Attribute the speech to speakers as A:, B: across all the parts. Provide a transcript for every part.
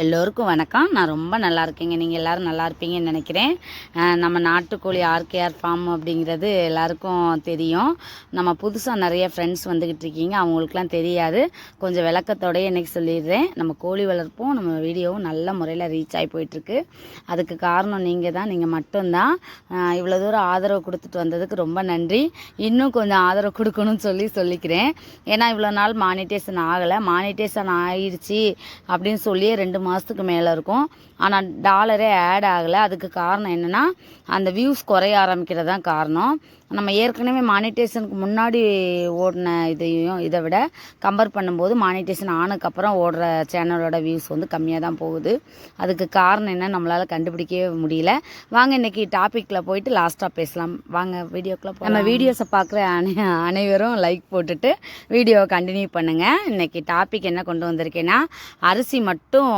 A: எல்லோருக்கும் வணக்கம். நான் ரொம்ப நல்லா இருக்கேங்க. நீங்கள் எல்லோரும் நல்லா இருப்பீங்கன்னு நினைக்கிறேன். நம்ம நாட்டுக்கோழி ஆர்கேஆர் ஃபார்ம் அப்படிங்கிறது எல்லாருக்கும் தெரியும். நம்ம புதுசாக நிறைய ஃப்ரெண்ட்ஸ் வந்துக்கிட்டு இருக்கீங்க, அவங்களுக்குலாம் தெரியாது. கொஞ்சம் விளக்கத்தோடய இன்றைக்கி சொல்லிடுறேன். நம்ம கோழி வளர்ப்போம், நம்ம வீடியோவும் நல்ல முறையில் ரீச் ஆகி போயிட்டுருக்கு. அதுக்கு காரணம் நீங்கள் தான், நீங்கள் மட்டும்தான். இவ்வளோ தூரம் ஆதரவு கொடுத்துட்டு வந்ததுக்கு ரொம்ப நன்றி. இன்னும் கொஞ்சம் ஆதரவு கொடுக்கணும்னு சொல்லிக்கிறேன். ஏன்னா இவ்வளோ நாள் மானிட்டேஷன் ஆகலை. மானிட்டேஷன் ஆயிடுச்சு அப்படின்னு சொல்லி 2 மாதத்துக்கு மேலே இருக்கும். ஆனால் டாலரே ஆட் ஆகலை. அதுக்கு காரணம் என்னென்னா, அந்த வியூஸ் குறைய ஆரம்பிக்கிறது தான் காரணம். நம்ம ஏற்கனவே மானிட்டேஷனுக்கு முன்னாடி ஓடின இதை விட கம்பேர் பண்ணும்போது மானிட்டேஷன் ஆனதுக்கப்புறம் ஓடுற சேனலோட வியூஸ் வந்து கம்மியாக தான் போகுது. அதுக்கு காரணம் என்ன நம்மளால் கண்டுபிடிக்கவே முடியல. வாங்க இன்றைக்கி டாப்பிக்கில் போயிட்டு லாஸ்ட்டாக பேசலாம். வாங்க வீடியோக்குள்ளே போகலாம். நம்ம வீடியோஸை பார்க்குற அனைவரும் லைக் போட்டுட்டு வீடியோவை கண்டினியூ பண்ணுங்கள். இன்றைக்கி டாபிக் என்ன கொண்டு வந்திருக்கேன்னா, அரிசி மட்டும்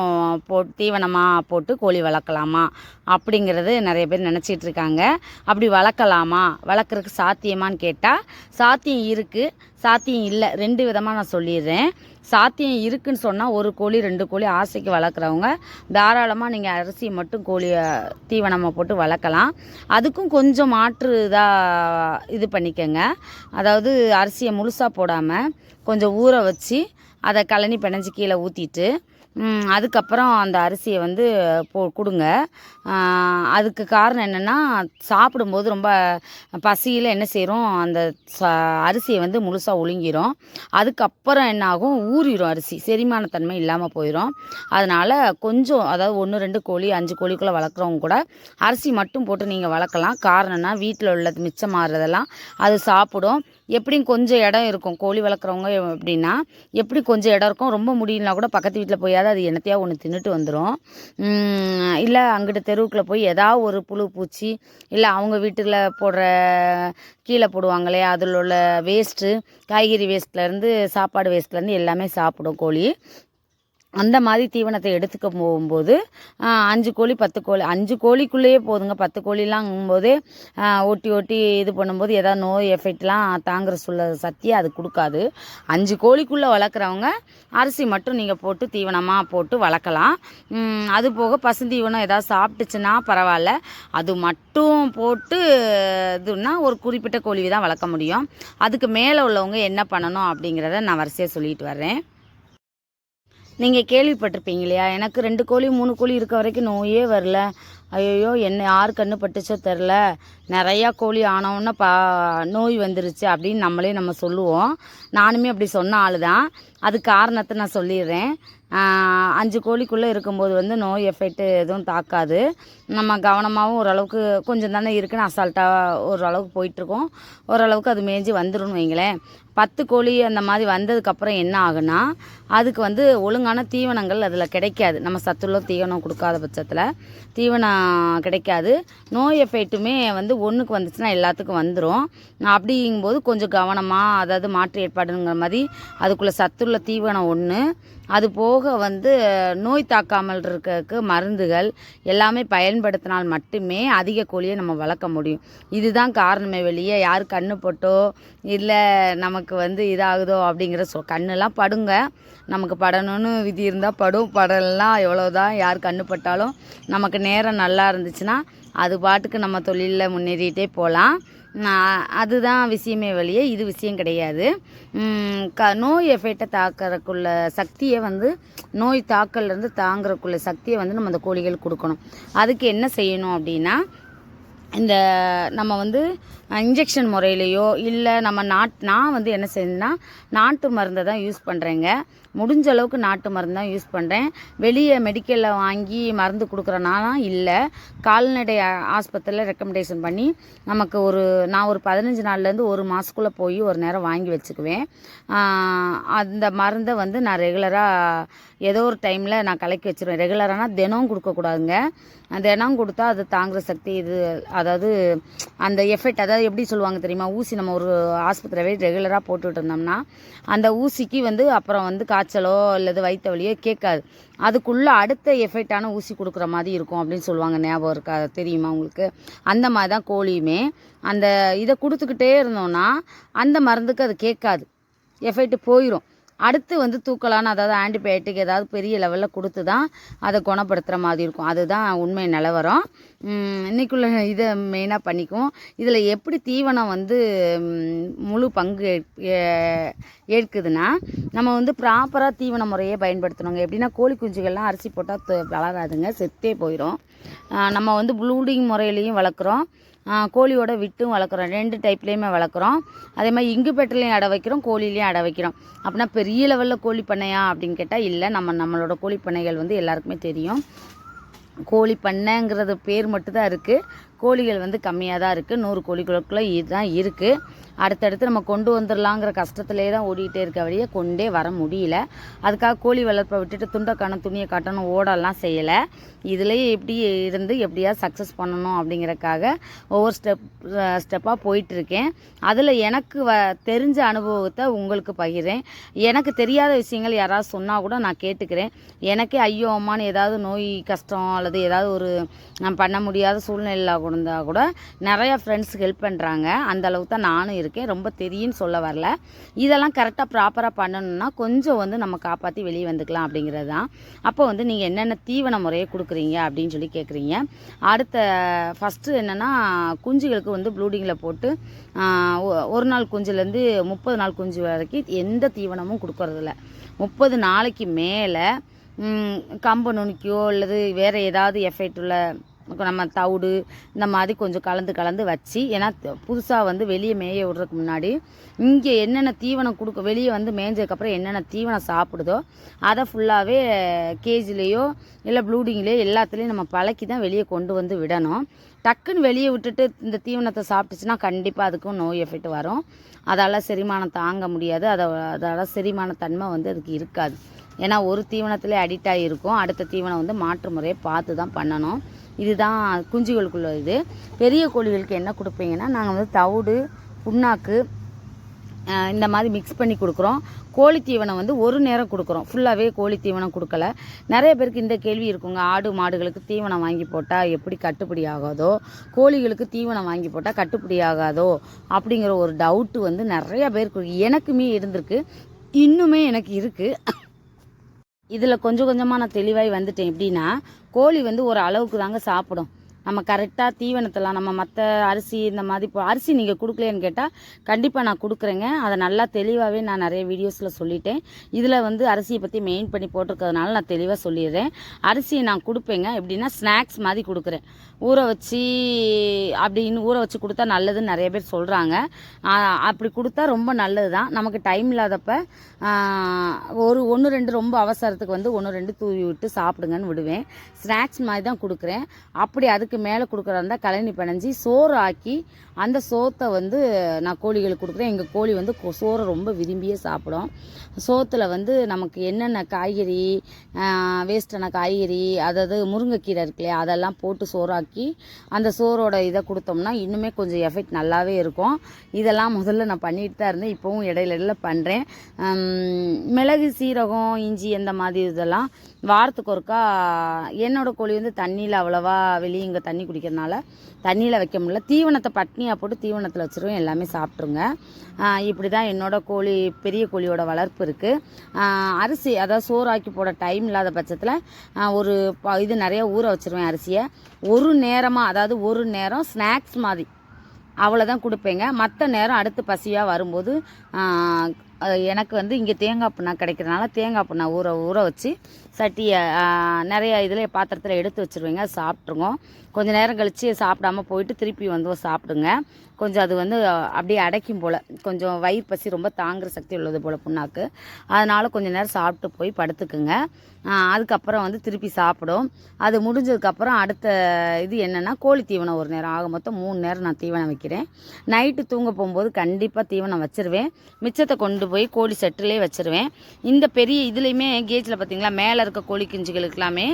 A: தீவனமாக போட்டு கோழி வளர்க்கலாமா அப்படிங்கிறது நிறைய பேர் நினச்சிட்டு இருக்காங்க. அப்படி வளர்க்குறதுக்கு சாத்தியமானு கேட்டால் சாத்தியம் இருக்குது, சாத்தியம் இல்லை. 2 விதமாக நான் சொல்லிடுறேன். சாத்தியம் இருக்குன்னு சொன்னால் 1 கோழி 2 கோழி ஆசைக்கு வளர்க்குறவங்க தாராளமாக நீங்கள் அரிசி மட்டும் தீவனமாக போட்டு வளர்க்கலாம். அதுக்கும் கொஞ்சம் மாற்று இது பண்ணிக்கங்க. அதாவது அரிசியை முழுசாக போடாமல் கொஞ்சம் ஊற வச்சு அதை கழனி பிணைஞ்சி கீழே ஊற்றிட்டு அதுக்கப்புறம் அந்த அரிசியை வந்து கொடுங்க. அதுக்கு காரணம் என்னென்னா, சாப்பிடும்போது ரொம்ப பசியில் என்ன செய்கிறோம், அந்த அரிசியை வந்து முழுசாக ஒழுங்கிரும். அதுக்கப்புறம் என்ன ஆகும், ஊறிடும் அரிசி, செரிமானத்தன்மை இல்லாமல் போயிடும். அதனால் கொஞ்சம், அதாவது 1 2 கோழி 5 கோழிக்குள்ளே வளர்க்குறவங்க கூட அரிசி மட்டும் போட்டு நீங்கள் வளர்க்கலாம். காரணம்னா வீட்டில் உள்ளது மிச்சமாகறதெல்லாம் அது சாப்பிடும். எப்படியும் கொஞ்சம் இடம் இருக்கும். கோழி வளர்க்குறவங்க எப்படின்னா, எப்படி கொஞ்சம் இடம் இருக்கும், ரொம்ப முடியலனா கூட பக்கத்து வீட்டில் போயாவது அது என்னத்தையா ஒன்று தின்னுட்டு வந்துடும். இல்லை அங்கிட்ட தெருவுக்குள்ளே போய் ஏதாவது ஒரு புழு பூச்சி, இல்லை அவங்க வீட்டில் போடுற கீழே போடுவாங்களே அதில் உள்ள வேஸ்ட்டு, காய்கறி வேஸ்ட்லேருந்து சாப்பாடு வேஸ்ட்லேருந்து எல்லாமே சாப்பிடும் கோழி. அந்த மாதிரி தீவனத்தை எடுத்துக்க போகும்போது 5 கோழி 10 கோழி 5 கோழிக்குள்ளேயே போதுங்க. 10 கோழிலாங்கும்போதே ஒட்டி இது பண்ணும்போது ஏதாவது நோய் எஃபெக்ட்லாம் தாங்குற சக்தியை அது கொடுக்காது. 5 கோழிக்குள்ளே வளர்க்குறவங்க அரிசி மட்டும் நீங்கள் போட்டு தீவனமாக போட்டு வளர்க்கலாம். அது போக பசுந்தீவனம் ஏதாவது சாப்பிட்டுச்சுன்னா பரவாயில்ல. அது மட்டும் போட்டு இதுன்னா ஒரு குறிப்பிட்ட கோழி தான் வளர்க்க முடியும். அதுக்கு மேலே உள்ளவங்க என்ன பண்ணணும் அப்படிங்கிறத நான் வரிசையாக சொல்லிட்டு வர்றேன். நீங்கள் கேள்விப்பட்டிருப்பீங்க இல்லையா, எனக்கு 2 கோழி 3 கோழி இருக்க வரைக்கும் நோயே வரல, ஐயோ என்ன யார் கண்ணு பட்டுச்சோ தெரில, நிறையா கோழி ஆனவுடனே நோய் வந்துருச்சு அப்படின்னு நம்ம சொல்லுவோம். நானுமே அப்படி சொன்ன ஆள் தான். அது காரணத்தை நான் சொல்லிடுறேன். 5 கோழிக்குள்ளே இருக்கும்போது வந்து நோய் எஃபெக்ட்டு எதுவும் தாக்காது. நம்ம கவனமாகவும் ஓரளவுக்கு கொஞ்சம் தானே இருக்குன்னு அசால்ட்டாக ஓரளவுக்கு போயிட்டுருக்கோம். ஓரளவுக்கு அது மேய்ஞ்சி வந்துடும் வைங்களேன். 10 கோழி அந்த மாதிரி வந்ததுக்கப்புறம் என்ன ஆகுனா, அதுக்கு வந்து ஒழுங்கான தீவனங்கள் அதில் கிடைக்காது. நம்ம சத்துள்ள தீவனம் கொடுக்காத பட்சத்தில் தீவனம் கிடைக்காது. நோய் எஃபெக்ட்டுமே வந்து ஒன்றுக்கு வந்துச்சுன்னா எல்லாத்துக்கும் வந்துடும். அப்படிங்கும்போது கொஞ்சம் கவனமாக, அதாவது மாற்று ஏற்பாடுங்கிற மாதிரி அதுக்குள்ளே சத்துள்ள தீவனம் ஒன்று, அது போக வந்து நோய் தாக்காமல் இருக்கிறதுக்கு மருந்துகள் எல்லாமே பயன்படுத்தினால் மட்டுமே அதிக கோழியை நம்ம வளர்க்க முடியும். இதுதான் காரணமே வெளியே யார் கண்ணு போட்டோ இல்லை நமக்கு வந்து இதாகுதோ அப்படிங்கிற கண்ணுலாம் படுங்க. நமக்கு படணும்னு விதி இருந்தால் படலாம். எவ்வளோதான் யார் கண்ணு பட்டாலும் நமக்கு நேரம் நல்லா இருந்துச்சுன்னா அது பாட்டுக்கு நம்ம தொழிலில் முன்னேறிட்டே போகலாம். அதுதான் விஷயமே வெளியே, இது விஷயம் கிடையாது. நோய் எஃபெக்டை தாக்கிறதுக்குள்ள சக்தியை வந்து, நோய் தாக்கல்லேருந்து தாங்கிறதுக்குள்ள சக்தியை வந்து நம்ம அந்த கோழிகள் கொடுக்கணும். அதுக்கு என்ன செய்யணும் அப்படின்னா, இந்த நம்ம வந்து இன்ஜெக்ஷன் முறையிலையோ இல்லை நம்ம நான் வந்து என்ன செய்யணுன்னா நாட்டு மருந்தை தான் யூஸ் பண்ணுறேங்க. முடிஞ்ச அளவுக்கு நாட்டு மருந்து தான் யூஸ் பண்ணுறேன். வெளியே மெடிக்கலில் வாங்கி மருந்து கொடுக்குறனாலாம் இல்லை. கால்நடை ஆஸ்பத்திரியில் ரெக்கமெண்டேஷன் பண்ணி நமக்கு நான் ஒரு 15 நாள்லேருந்து 1 மாதத்துக்குள்ளே போய் ஒரு நேரம் வாங்கி வச்சுக்குவேன். அந்த மருந்தை வந்து நான் ரெகுலராக ஏதோ ஒரு டைமில் நான் கலக்கி வச்சுருவேன். ரெகுலரானா தினம் கொடுக்கக்கூடாதுங்க. தினம் கொடுத்தா அது தாங்குகிற சக்தி இது, அதாவது அந்த எஃபெக்ட், அதாவது எப்படி சொல்லுவாங்க தெரியுமா, ஊசி நம்ம ஒரு ஆஸ்பத்திரியை ரெகுலராக போட்டுக்கிட்டு இருந்தோம்னா அந்த ஊசிக்கு வந்து அப்புறம் வந்து காய்ச்சலோ அல்லது வயிற்று வலியோ கேட்காது. அதுக்குள்ளே அடுத்த எஃபெக்டான ஊசி கொடுக்குற மாதிரி இருக்கும் அப்படின்னு சொல்லுவாங்க. ஞாபகம் இருக்கா, தெரியுமா உங்களுக்கு? அந்த மாதிரி தான் கோழியுமே. அந்த இதை கொடுத்துக்கிட்டே இருந்தோம்னா அந்த மருந்துக்கு அது கேட்காது, எஃபெக்ட் போயிடும். அடுத்து வந்து தூக்கலான அதாவது ஆன்டிபயோட்டிக் ஏதாவது பெரிய லெவலில் கொடுத்து தான் அதை குணப்படுத்துகிற மாதிரி இருக்கும். அதுதான் உண்மை நிலவரம். இன்றைக்குள்ள இதை மெயினாக பண்ணிக்குவோம். இதில் எப்படி தீவனம் வந்து முழு பங்கு ஏற்குதுன்னா, நம்ம வந்து ப்ராப்பராக தீவன முறையே பயன்படுத்தணுங்க. எப்படின்னா கோழி குஞ்சுகள்லாம் அரிசி போட்டால் வளராதுங்க, செத்தே போயிடும். நம்ம வந்து ப்ளூடிங் முறையிலையும் வளர்க்குறோம், கோழியோட விட்டும் வளர்க்குறோம். 2 டைப்லேயுமே வளர்க்குறோம். அதே மாதிரி இங்குபெட்டர்லையும் அடை வைக்கிறோம், கோழிலையும் அடை வைக்கிறோம். அப்படின்னா பெரிய லெவலில் கோழி பண்ணையா அப்படின்னு கேட்டால் இல்லை. நம்மளோட கோழி பண்ணைகள் வந்து எல்லாருக்குமே தெரியும். கோழி பண்ணைங்கிறது பேர் மட்டும்தான் இருக்குது. கோழிகள் வந்து கம்மியாக தான் இருக்குது. 100 கோழிகளுக்குள்ளே இதுதான் இருக்குது. அடுத்தடுத்து நம்ம கொண்டு வந்துடலாங்கிற கஷ்டத்துலேயே தான் ஓடிக்கிட்டே இருக்க வழியே கொண்டே வர முடியல. அதுக்காக கோழி வளர்ப்பை விட்டுட்டு துண்டை காணும் துணியை காட்டணும் ஓடலாம் செய்யலை. இதுலேயே எப்படி இருந்து எப்படியாவது சக்ஸஸ் பண்ணணும் அப்படிங்கிறக்காக ஒவ்வொரு ஸ்டெப்பாக போயிட்டுருக்கேன். அதில் எனக்கு தெரிஞ்ச அனுபவத்தை உங்களுக்கு பகிர்றேன். எனக்கு தெரியாத விஷயங்கள் யாராவது சொன்னால் கூட நான் கேட்டுக்கிறேன். எனக்கே ஐயோ அம்மான்னு ஏதாவது நோய் கஷ்டம் அல்லது ஏதாவது ஒரு நான் பண்ண முடியாத சூழ்நிலையில் இருந்தால் கூட நிறையா ஃப்ரெண்ட்ஸ் ஹெல்ப் பண்ணுறாங்க. அந்த அளவுக்கு தான் நானும் இருக்கேன். ரொம்ப தெரியும்னு சொல்ல வரல. இதெல்லாம் கரெக்டாக ப்ராப்பராக பண்ணணும்னா கொஞ்சம் வந்து நம்ம காப்பாற்றி வெளியே வந்துக்கலாம் அப்படிங்கிறது தான். அப்போ வந்து நீங்கள் என்னென்ன தீவன முறையை கொடுக்குறீங்க அப்படின்னு சொல்லி கேட்குறீங்க. அடுத்த ஃபஸ்ட்டு என்னென்னா குஞ்சுகளுக்கு வந்து ப்ளூடிங்கில் போட்டு ஒரு நாள் குஞ்சுலேருந்து 30 நாள் குஞ்சு வரைக்கும் எந்த தீவனமும் கொடுக்கறதில்ல. 30 நாளைக்கு மேலே கம்பு நுணுக்கியோ அல்லது வேறு ஏதாவது எஃபெக்ட் உள்ள நம்ம தவிடு இந்த மாதிரி கொஞ்சம் கலந்து வச்சு, ஏன்னா புதுசாக வந்து வெளியே மேய விடுறதுக்கு முன்னாடி இங்கே என்னென்ன தீவனம் வெளியே வந்து மேய்ஞ்சதுக்கப்புறம் என்னென்ன தீவனம் சாப்பிடுதோ அதை ஃபுல்லாகவே கேஜிலேயோ இல்லை ப்ளூடிங்லேயோ எல்லாத்துலேயும் நம்ம பழக்கி தான் வெளியே கொண்டு வந்து விடணும். டக்குன்னு வெளியே விட்டுட்டு இந்த தீவனத்தை சாப்பிட்டுச்சுன்னா கண்டிப்பாக அதுக்கும் நோய் எஃபெக்ட் வரும். அதால் செரிமானம் தாங்க முடியாது. அதால் செரிமான தன்மை வந்து அதுக்கு இருக்காது. ஏன்னா ஒரு தீவனத்திலே அடிக்ட் ஆகிருக்கும். அடுத்த தீவனம் வந்து மாற்று முறையை பார்த்து தான் பண்ணணும். இதுதான் குஞ்சுகளுக்குள்ள இது. பெரிய கோழிகளுக்கு என்ன கொடுப்பீங்கன்னா, நாங்கள் வந்து தவிடு புண்ணாக்கு இந்த மாதிரி மிக்ஸ் பண்ணி கொடுக்குறோம். கோழி தீவனம் வந்து ஒரு நேரம் கொடுக்குறோம், ஃபுல்லாகவே கோழி தீவனம் கொடுக்கல. நிறைய பேருக்கு இந்த கேள்வி இருக்குங்க, ஆடு மாடுகளுக்கு தீவனம் வாங்கி போட்டால் எப்படி கட்டுப்படி ஆகாதோ, கோழிகளுக்கு தீவனம் வாங்கி போட்டால் கட்டுப்படி ஆகாதோ அப்படிங்கிற ஒரு டவுட்டு வந்து நிறையா பேருக்கு எனக்குமே இருந்திருக்கு, இன்னுமே எனக்கு இருக்குது. இதில் கொஞ்சம் கொஞ்சமாக நான் தெளிவாகி வந்துட்டேன். எப்படின்னா கோழி வந்து ஒரு அளவுக்கு தாங்க சாப்பிடும். நம்ம கரெக்டாக தீவனத்தெல்லாம் நம்ம மற்ற அரிசி இந்த மாதிரி அரிசி நீங்கள் கொடுக்கலன்னு கேட்டால் கண்டிப்பாக நான் கொடுக்குறேங்க. அதை நல்லா தெளிவாகவே நான் நிறைய வீடியோஸில் சொல்லிட்டேன். இதில் வந்து அரிசியை பற்றி மெயின் பண்ணி போட்டிருக்கிறதுனால நான் தெளிவாக சொல்லிடுறேன். அரிசியை நான் கொடுப்பேங்க. எப்படின்னா ஸ்நாக்ஸ் மாதிரி கொடுக்குறேன். ஊற வச்சு கொடுத்தா நல்லதுன்னு நிறைய பேர் சொல்கிறாங்க. அப்படி கொடுத்தா ரொம்ப நல்லது தான். நமக்கு டைம் இல்லாதப்ப ஒரு 1-2 ரொம்ப அவசரத்துக்கு வந்து 1-2 தூவி விட்டு சாப்பிடுங்கன்னு விடுவேன். ஸ்நாக்ஸ் மாதிரி தான் கொடுக்குறேன். அப்படி அதுக்கு மேலே கொடுக்குறதா இருந்தால் கழனி பிணைஞ்சி சோறு ஆக்கி அந்த சோத்தை வந்து நான் கோழிகளுக்கு கொடுக்குறேன். எங்கள் கோழி வந்து சோறை ரொம்ப விரும்பியே சாப்பிடும். சோத்தில் வந்து நமக்கு என்னென்ன காய்கறி வேஸ்டான காய்கறி அதாவது முருங்கைக்கீரை இருக்கு இல்லையா, அதெல்லாம் போட்டு சோறாக்கி அந்த சோறோட இதை கொடுத்தோம்னா இன்னுமே கொஞ்சம் எஃபெக்ட் நல்லாவே இருக்கும். இதெல்லாம் முதல்ல நான் பண்ணிட்டு தான் இருந்தேன், இப்போவும் இடையில பண்ணுறேன். மிளகு சீரகம் இஞ்சி இந்த மாதிரி இதெல்லாம் வாரத்துக்கு ஒருக்கா. என்னோடய கோழி வந்து தண்ணியில் அவ்வளோவா வெளியே இங்கே தண்ணி குடிக்கிறதுனால தண்ணியில் வைக்க முடியல, தீவனத்தை பட்னியாக போட்டு தீவனத்தில் வச்சுருவேன், எல்லாமே சாப்பிட்ருங்க. இப்படி தான் என்னோடய கோழி பெரிய கோழியோட வளர்ப்பு இருக்குது. அரிசி அதாவது சோறாக்கி போட டைம் இல்லாத பட்சத்தில் ஒரு இது நிறைய ஊற வச்சுருவேன் அரிசியை. ஒரு நேரமாக அதாவது ஒரு நேரம் ஸ்நாக்ஸ் மாதிரி அவ்வளோதான் கொடுப்பேங்க. மற்ற நேரம் அடுத்து பசியாக வரும்போது எனக்கு வந்து இங்கே தேங்காய் புண்ணா கிடைக்கிறதுனால தேங்காய் புண்ணா ஊற வச்சு சட்டியை நிறைய இதில் பாத்திரத்தில் எடுத்து வச்சுருவேங்க. சாப்பிட்ருங்க. கொஞ்சம் நேரம் கழித்து சாப்பிடாம போயிட்டு திருப்பி வந்து சாப்பிடுங்க. கொஞ்சம் அது வந்து அப்படியே அடைக்கும் போல், கொஞ்சம் வயிறு பசி ரொம்ப தாங்குகிற சக்தி உள்ளது போல் புண்ணாக்கு. அதனால் கொஞ்சம் நேரம் சாப்பிட்டு போய் படுத்துக்குங்க. அதுக்கப்புறம் வந்து திருப்பி சாப்பிடும். அது முடிஞ்சதுக்கப்புறம் அடுத்த இது என்னென்னா கோழி தீவனம் ஒரு நேரம், ஆக மொத்தம் 3 நேரம் நான் தீவனம் வைக்கிறேன். நைட்டு தூங்க போகும்போது கண்டிப்பாக தீவனம் வச்சுருவேன். மிச்சத்தை கொண்டு போய் கோழி செட்டிலே வச்சுருவேன். இந்த பெரிய இதுலேயுமே கேஜில் பார்த்திங்களா மேலே இருக்க கோழி குஞ்சுகளுக்கெல்லாமே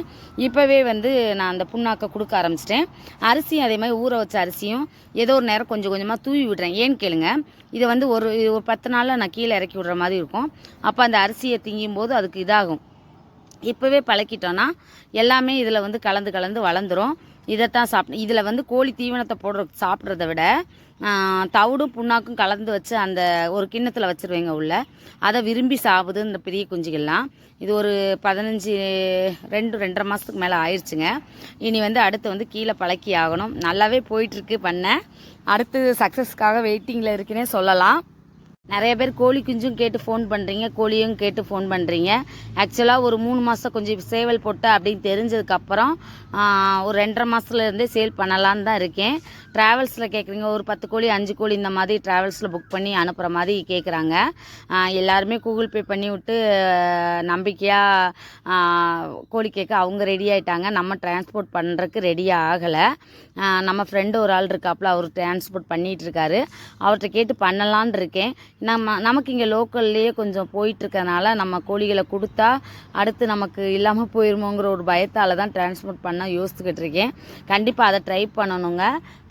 A: இப்போவே வந்து நான் அந்த புண்ணாக்கை கொடுக்க ஆரம்பிச்சிட்டேன். அரிசியும் அதே மாதிரி ஊற வச்ச அரிசியும் ஏதோ ஒரு நேரம் கொஞ்சம் கொஞ்சமாக தூவி விடுறேன். ஏன்னு கேளுங்க, இதை வந்து ஒரு 10 நாளில் நான் கீழே இறக்கி விடுற மாதிரி இருக்கும். அப்போ அந்த அரிசியை திங்கும் போது அதுக்கு இதாகும், இப்போவே பழக்கிட்டோன்னா எல்லாமே இதில் வந்து கலந்து கலந்து வளர்ந்துடும். இதைத்தான் சாப்பிட் இதில் வந்து கோழி தீவனத்தை சாப்பிட்றத விட தவிடும் புண்ணாக்கும் கலந்து வச்சு அந்த ஒரு கிண்ணத்தில் வச்சுருவேங்க உள்ள. அதை விரும்பி சாப்பிடுது இந்த பெரிய குஞ்சுகள்லாம். இது ஒரு 2.5 மாதத்துக்கு மேலே ஆயிடுச்சுங்க. இனி வந்து அடுத்து வந்து கீழே பழக்கி ஆகணும். நல்லாவே போயிட்டுருக்கு பண்ண. அடுத்து சக்ஸஸ்க்காக வெயிட்டிங்கில் இருக்குன்னே சொல்லலாம். நிறைய பேர் கோழி குஞ்சும் கேட்டு ஃபோன் பண்ணுறீங்க, கோழியும் கேட்டு ஃபோன் பண்ணுறீங்க. ஆக்சுவலாக ஒரு 3 மாதம் கொஞ்சம் சேவல் போட்ட அப்படின்னு தெரிஞ்சதுக்கப்புறம் ஒரு 2.5 மாதத்துலேருந்தே சேல் பண்ணலான்னு தான் இருக்கேன். ட்ராவல்ஸில் கேட்குறீங்க, ஒரு 10 கோழி 5 கோழி இந்த மாதிரி ட்ராவல்ஸில் புக் பண்ணி அனுப்புகிற மாதிரி கேட்குறாங்க. எல்லாருமே கூகுள் பே பண்ணி விட்டு நம்பிக்கையாக கோழி கேட்க அவங்க ரெடி ஆகிட்டாங்க. நம்ம டிரான்ஸ்போர்ட் பண்ணுறதுக்கு ரெடியாக ஆகலை. நம்ம ஃப்ரெண்டு ஒரு ஆள் இருக்காப்புல, அவர் டிரான்ஸ்போர்ட் பண்ணிகிட்ருக்காரு. அவர்கிட்ட கேட்டு பண்ணலான் இருக்கேன். நமக்கு இங்கே லோக்கல்லையே கொஞ்சம் போயிட்டுருக்கனால நம்ம கோழிகளை கொடுத்தா அடுத்து நமக்கு இல்லாமல் போயிருமோங்கிற ஒரு பயத்தால் தான் டிரான்ஸ்போர்ட் பண்ண யோசிச்சுக்கிட்டு இருக்கேன். கண்டிப்பாக அதை ட்ரை பண்ணணுங்க.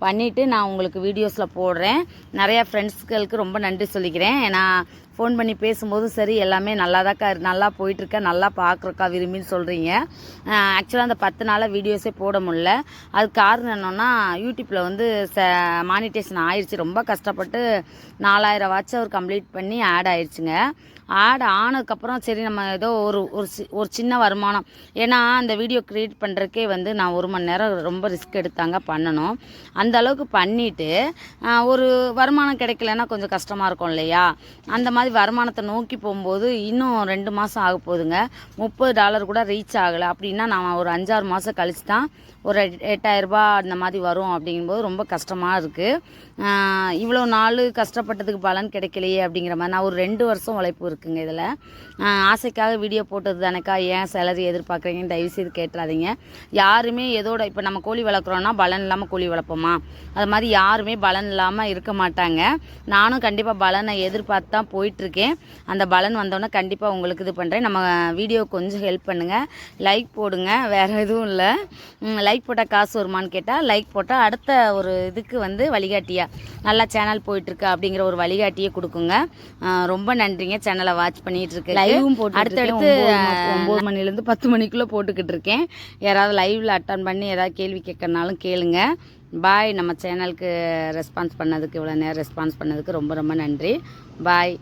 A: பண்ணிவிட்டு நான் உங்களுக்கு வீடியோஸில் போடுறேன். நிறையா ஃப்ரெண்ட்ஸ்களுக்கு ரொம்ப நன்றி சொல்லிக்கிறேன். நான் ஃபோன் பண்ணி பேசும்போது சரி எல்லாமே நல்லா போயிட்டுருக்க, நல்லா பார்க்குறக்கா விரும்பின்னு சொல்கிறீங்க. ஆக்சுவலாக அந்த 10 நாளாக வீடியோஸே போட முடில. அதுக்கு காரணம் என்னென்னா யூடியூப்பில் வந்து மானிட்டேஷன் ஆயிடுச்சு. ரொம்ப கஷ்டப்பட்டு 4000 வாட்ச் அவர் கம்ப்ளீட் பண்ணி ஆட் ஆயிடுச்சுங்க. ஆட் ஆனதுக்கப்புறம் சரி நம்ம ஏதோ ஒரு சின்ன வருமானம், ஏன்னா அந்த வீடியோ க்ரியேட் பண்ணுறதுக்கே வந்து நான் 1 மணி நேரம் ரொம்ப ரிஸ்க் எடுத்தாங்க பண்ணணும். அந்த அளவுக்கு பண்ணிவிட்டு ஒரு வருமானம் கிடைக்கலன்னா கொஞ்சம் கஷ்டமாக இருக்கும் இல்லையா? அந்த மாதிரி வருமானத்தை நோக்கி போகும்போது இன்னும் 2 மாதம் ஆக போகுதுங்க. $30 கூட ரீச் ஆகலை. அப்படின்னா நான் ஒரு 5-6 மாதம் கழிச்சு தான் ஒரு 8000 ரூபாய் அந்த மாதிரி வரும். அப்படிங்கும்போது ரொம்ப கஷ்டமாக இருக்குது. இவ்வளோ நாள் கஷ்டப்பட்டதுக்கு பலன் கிடைக்கலையே அப்படிங்கிற மாதிரி. நான் ஒரு 2 வருஷம் உழைப்பு இருக்குங்க இதில். ஆசைக்காக வீடியோ போட்டது தானேக்கா, ஏன் சேலரி எதிர்பார்க்குறீங்கன்னு தயவுசெய்து கேட்டுறாதீங்க. யாருமே எதோட இப்போ நம்ம கோழி வளர்க்குறோன்னா பலன் இல்லாமல் கோழி வளர்ப்போமா? அது மாதிரி யாருமே பலன் இல்லாமல் இருக்க மாட்டாங்க. நானும் கண்டிப்பாக பலனை எதிர்பார்த்து தான் போயிட்டுருக்கேன். அந்த பலன் வந்தோடனே கண்டிப்பாக உங்களுக்கு இது பண்ணுறேன். நம்ம வீடியோ கொஞ்சம் ஹெல்ப் பண்ணுங்கள், லைக் போடுங்க. வேறு எதுவும் இல்லை. லைக் போட்டால் காசு வருமானு கேட்டால் லைக் போட்டால் அடுத்த ஒரு இதுக்கு வந்து வழிகாட்டியாக நல்லா சேனல் போயிட்டுருக்கு அப்படிங்கிற ஒரு வழிகாட்டியே கொடுக்குங்க. ரொம்ப நன்றிங்க சேனலை வாட்ச் பண்ணிகிட்டு இருக்கு. லைவும் போட்டு அடுத்தடுத்து 9 மணிலேருந்து 10 மணிக்குள்ளே போட்டுக்கிட்டு இருக்கேன். யாராவது லைவில் அட்டன் பண்ணி ஏதாவது கேள்வி கேட்கறனாலும் கேளுங்க. பாய். நம்ம சேனலுக்கு ரெஸ்பான்ஸ் பண்ணதுக்கு, இவ்வளோ நேரம் ரெஸ்பான்ஸ் பண்ணதுக்கு ரொம்ப ரொம்ப நன்றி. பாய்.